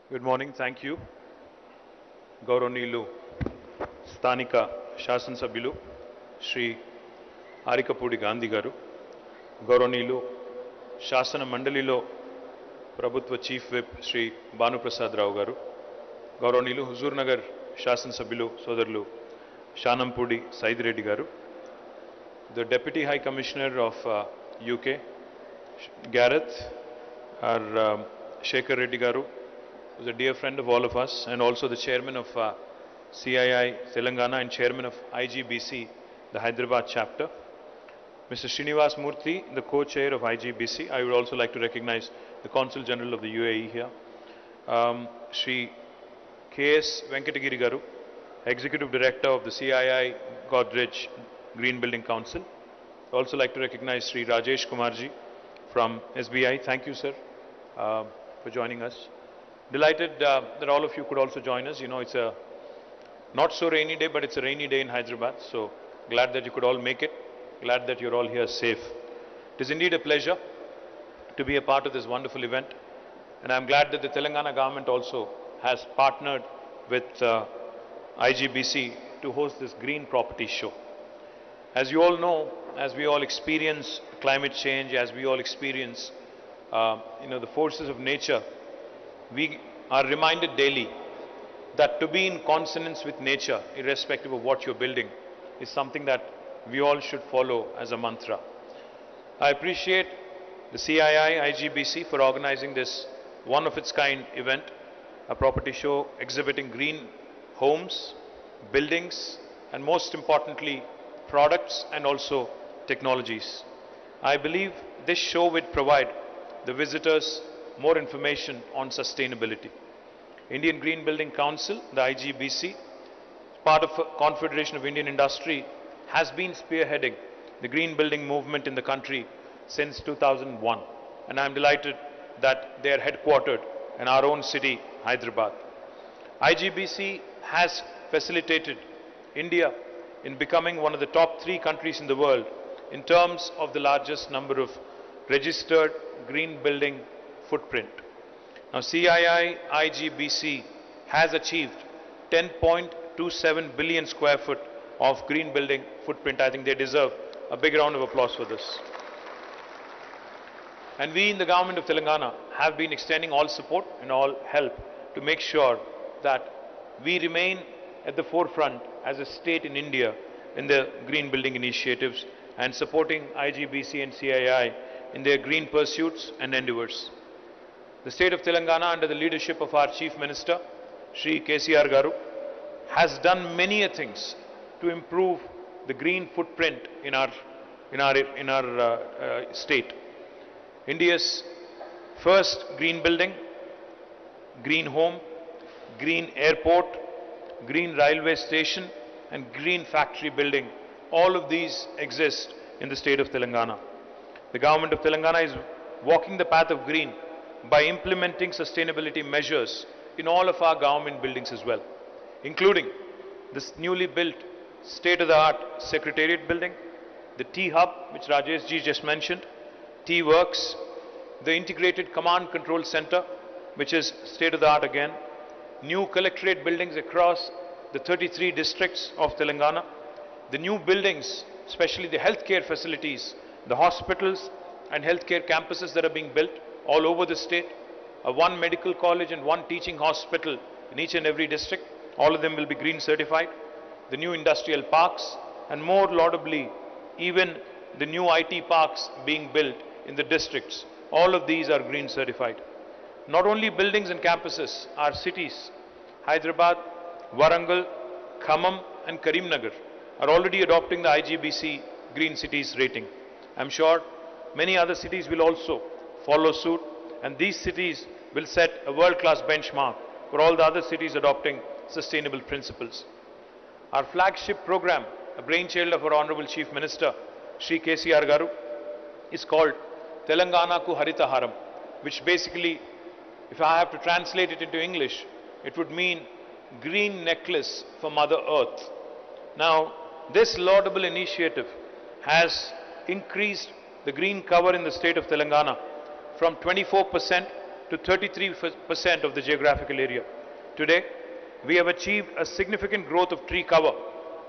Good morning. Thank you. గౌరవనీయులు స్థానిక శాసనసభ్యులు శ్రీ ఆరికపూడి గాంధీ గారు, గౌరవనీయులు శాసన మండలిలో ప్రభుత్వ చీఫ్ విప్ శ్రీ భానుప్రసాద్ రావు గారు, గౌరవనీయులు హుజూర్ నగర్ శాసనసభ్యులు సోదరులు శానంపూడి సైదిరెడ్డి గారు, the Deputy High Commissioner of UK, Gareth, our Shekhar Reddy Garu, who's a dear friend of all of us, and also the Chairman of CII Telangana and Chairman of IGBC, the Hyderabad chapter, Mr. Srinivas Murthy, the Co-Chair of IGBC. I would also like to recognize the Consul General of the UAE here, Shri K.S. Venkatagiri Garu, Executive Director of the CII Godrej Green Building Council. I also like to recognize Sri Rajesh Kumarji from SBI. Thank you, sir, for joining us. Delighted that all of you could also join us. You know, it's a not so rainy day, but it's a rainy day in Hyderabad. So glad that you could all make it. Glad that you're all here safe. It is indeed a pleasure to be a part of this wonderful event. And I'm glad that the Telangana government also has partnered with IGBC to host this green property show. As you all know, as we all experience climate change, as we all experience the forces of nature, we are reminded daily that to be in consonance with nature, irrespective of what you're building, is something that we all should follow as a mantra. I appreciate the CII, IGBC for organizing this one-of-its-kind event, a property show exhibiting green homes, buildings, and most importantly, products and also technologies. I believe this show will provide the visitors more information on sustainability. Indian Green Building Council, the IGBC, part of Confederation of Indian Industry, has been spearheading the green building movement in the country since 2001. And I'm delighted that they are headquartered in our own city, Hyderabad. IGBC has facilitated India in becoming one of the top 3 countries in the world in terms of the largest number of registered green building footprint. Now CII IGBC has achieved 10.27 billion square foot of green building footprint. I think they deserve a big round of applause for this. And we in the government of Telangana have been extending all support and all help to make sure that we remain at the forefront as a state in India in the green building initiatives and supporting IGBC and CII in their green pursuits and endeavors. The state of Telangana, under the leadership of our Chief Minister, Shri KCR Garu, has done many things to improve the green footprint in our state. India's first green building, green home, green airport, green railway station, and green factory building, all of these exist in the state of Telangana. The government of Telangana is walking the path of green by implementing sustainability measures in all of our government buildings as well, including this newly built state-of-the-art Secretariat building, the T-Hub, which Rajesh ji just mentioned, T-Works, the Integrated Command Control Center, which is state-of-the-art again, new collectorate buildings across the 33 districts of Telangana, the new buildings, especially the healthcare facilities, the hospitals and healthcare campuses that are being built all over the state, one medical college and one teaching hospital in each and every district, all of them will be green certified, the new industrial parks, and more laudably, even the new IT parks being built in the districts, all of these are green certified. Not only buildings and campuses, our cities, Hyderabad, Warangal, Khammam and Karimnagar are already adopting the IGBC Green Cities rating. I'm sure many other cities will also follow suit, and these cities will set a world-class benchmark for all the other cities adopting sustainable principles. Our flagship program, a brainchild of our Honorable Chief Minister, Shri KCR Garu, is called Telangana Ku Harita Haram, which basically, if I have to translate it into English, it would mean green necklace for Mother Earth. Now, this laudable initiative has increased the green cover in the state of Telangana from 24% to 33% of the geographical area. Today, we have achieved a significant growth of tree cover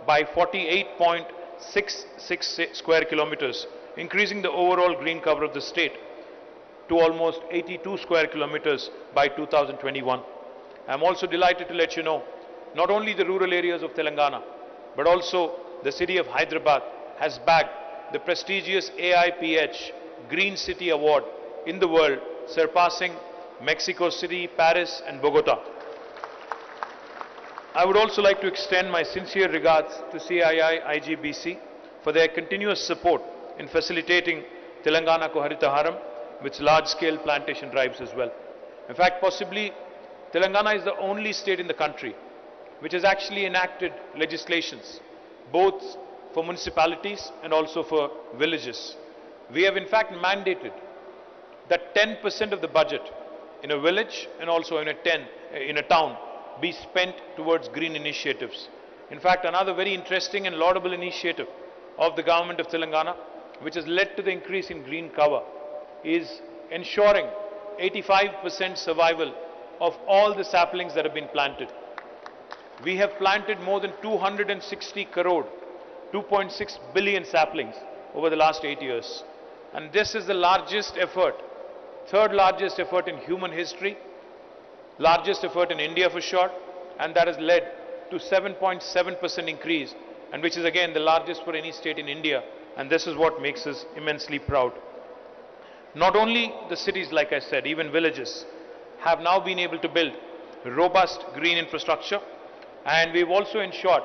by 48.66 square kilometers, increasing the overall green cover of the state to almost 82 square kilometers by 2021. I am also delighted to let you know, not only the rural areas of Telangana, but also the city of Hyderabad has bagged the prestigious AIPH Green City Award in the world, surpassing Mexico City, Paris and Bogota. I would also like to extend my sincere regards to CII IGBC for their continuous support in facilitating Telangana Ko Haritaharam with large-scale plantation drives as well. In fact, possibly Telangana is the only state in the country which has actually enacted legislations, both for municipalities and also for villages. We have in fact mandated that 10% of the budget in a village and also in a town be spent towards green initiatives. In fact, another very interesting and laudable initiative of the government of Telangana, which has led to the increase in green cover, is ensuring 85% survival of all the saplings that have been planted. We have planted more than 260 crore, 2.6 billion saplings over the last 8 years. And this is the largest effort, third largest effort in human history, largest effort in India for sure, and that has led to 7.7% increase, and which is again the largest for any state in India, and this is what makes us immensely proud. Not only the cities, like I said, even villages have now been able to build robust green infrastructure, and we've also ensured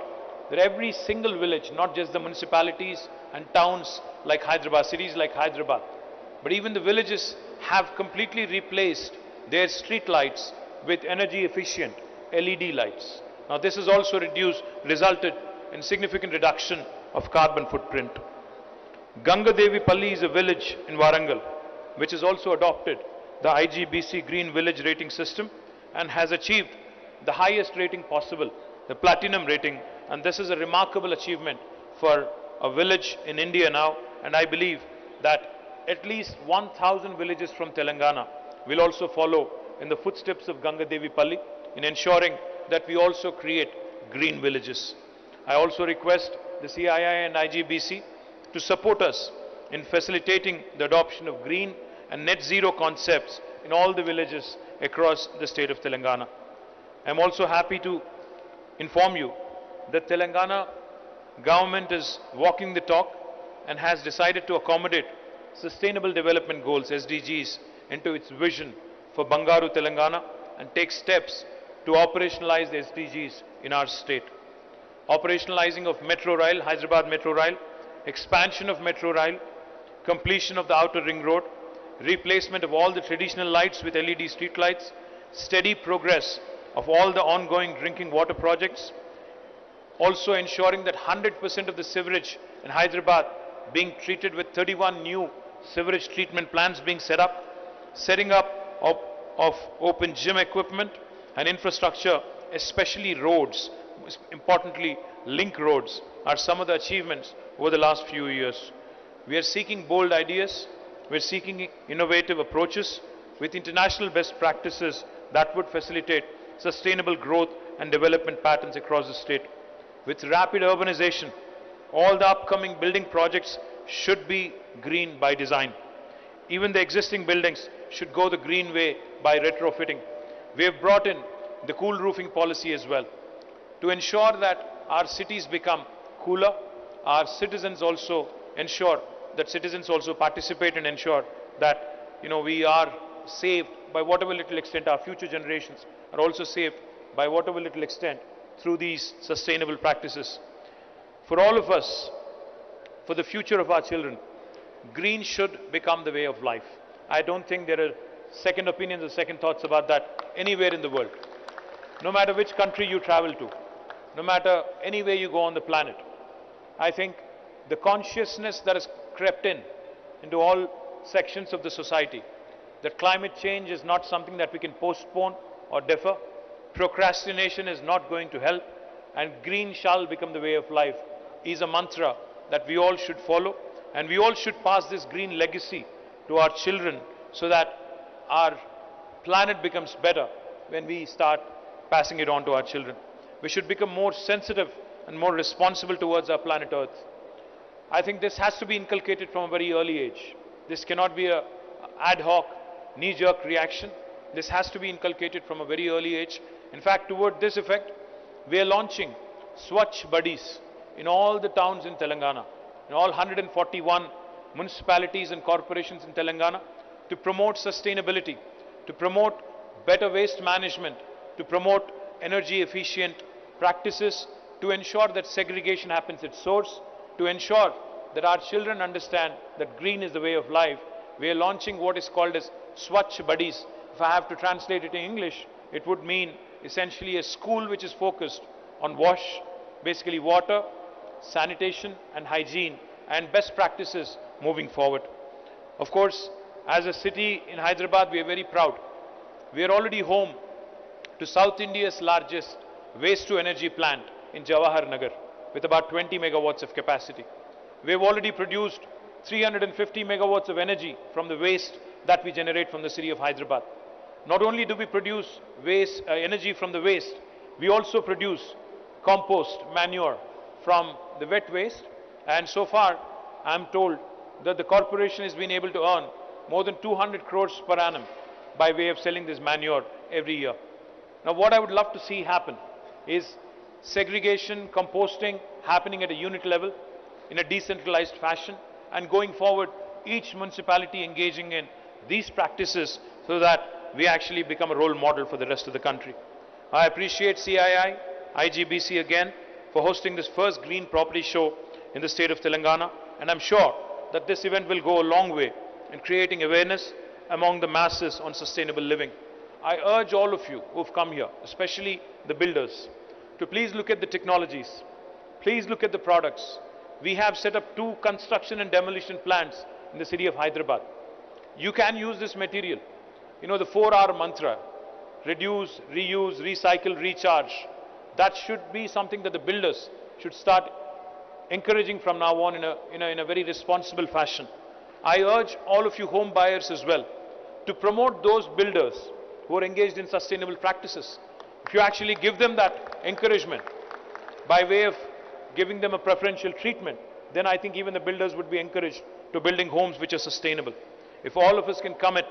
that every single village, not just the municipalities and towns like Hyderabad, cities like Hyderabad, but even the villages have completely replaced their street lights with energy efficient LED lights. Now this has also resulted in significant reduction of carbon footprint. Gangadevi Palli is a village in Warangal which has also adopted the IGBC Green Village Rating System and has achieved the highest rating possible, the platinum rating, and this is a remarkable achievement for a village in India now, and I believe that at least 1,000 villages from Telangana will also follow in the footsteps of Gangadevi Palli in ensuring that we also create green villages. I also request the CII and IGBC to support us in facilitating the adoption of green and net zero concepts in all the villages across the state of Telangana. I am also happy to inform you that Telangana government is walking the talk and has decided to accommodate Sustainable Development Goals (SDGs) into its vision for Bangaru Telangana and take steps to operationalize the SDGs in our state. Operationalizing of Metro Rail, Hyderabad Metro Rail, expansion of Metro Rail, completion of the outer ring road, replacement of all the traditional lights with LED street lights, steady progress of all the ongoing drinking water projects, also ensuring that 100% of the sewerage in Hyderabad being treated with 31 new sewerage treatment plants being set up, setting up of open gym equipment and infrastructure, especially roads, importantly link roads, are some of the achievements over the last few years. We are seeking bold ideas, we are seeking innovative approaches with international best practices that would facilitate sustainable growth and development patterns across the state. With rapid urbanization, all the upcoming building projects should be green by design. Even the existing buildings should go the green way by retrofitting. We have brought in the cool roofing policy as well to ensure that our cities become cooler. Our citizens also participate and ensure that we are saved by whatever little extent. Our future generations are also saved by whatever little extent through these sustainable practices. For all of us, for the future of our children, green should become the way of life. I don't think there are second opinions or second thoughts about that anywhere in the world. No matter which country you travel to, no matter anywhere you go on the planet, I think the consciousness that has crept into all sections of the society, that climate change is not something that we can postpone or defer, procrastination is not going to help, and green shall become the way of life, is a mantra that we all should follow, and we all should pass this green legacy to our children so that our planet becomes better when we start passing it on to our children. We should become more sensitive and more responsible towards our planet Earth. I think this has to be inculcated from a very early age. This cannot be a ad hoc, knee-jerk reaction. This has to be inculcated from a very early age. In fact, toward this effect, we are launching Swachh Buddies in all the towns in Telangana, in all 141 municipalities and corporations in Telangana, to promote sustainability, to promote better waste management, to promote energy efficient practices, to ensure that segregation happens at source, to ensure that our children understand that green is the way of life. We are launching what is called as Swachh Buddies. If I have to translate it in English, it would mean essentially a school which is focused on basically water, sanitation and hygiene and best practices moving forward. Of course, as a city in Hyderabad, we are very proud. We are already home to South India's largest waste to energy plant in Jawahar Nagar with about 20 megawatts of capacity. We have already produced 350 megawatts of energy from the waste that we generate from the city of Hyderabad. Not only do we produce energy from the waste, we also produce compost, manure from the wet waste, and so far I am told that the corporation has been able to earn more than 200 crores per annum by way of selling this manure every year. Now what I would love to see happen is segregation, composting happening at a unit level in a decentralized fashion, and going forward each municipality engaging in these practices so that we actually become a role model for the rest of the country. I appreciate CII, IGBC again for hosting this first green property show in the state of Telangana, and I'm sure that this event will go a long way in creating awareness among the masses on sustainable living. I urge all of you who have come here, especially the builders, to please look at the technologies, please look at the products. We have set up 2 construction and demolition plants in the city of Hyderabad. You can use this material. You know the 4R mantra, reduce, reuse, recycle, recharge. That should be something that the builders should start encouraging from now on in a very responsible fashion. I urge all of you home buyers as well to promote those builders who are engaged in sustainable practices. If you actually give them that encouragement by way of giving them a preferential treatment, then I think even the builders would be encouraged to building homes which are sustainable. If all of us can commit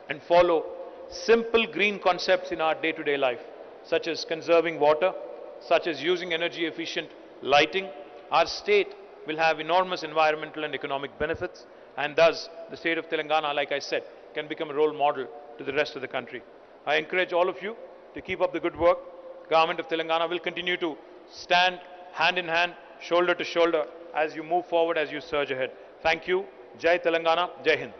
and follow simple green concepts in our day-to-day life, such as conserving water, such as using energy efficient lighting, our state will have enormous environmental and economic benefits, and thus the state of Telangana, like I said, can become a role model to the rest of the country. I encourage all of you to keep up the good work. Government of Telangana will continue to stand hand in hand, shoulder to shoulder as you move forward, as you surge ahead. Thank you. Jai Telangana, Jai Hind.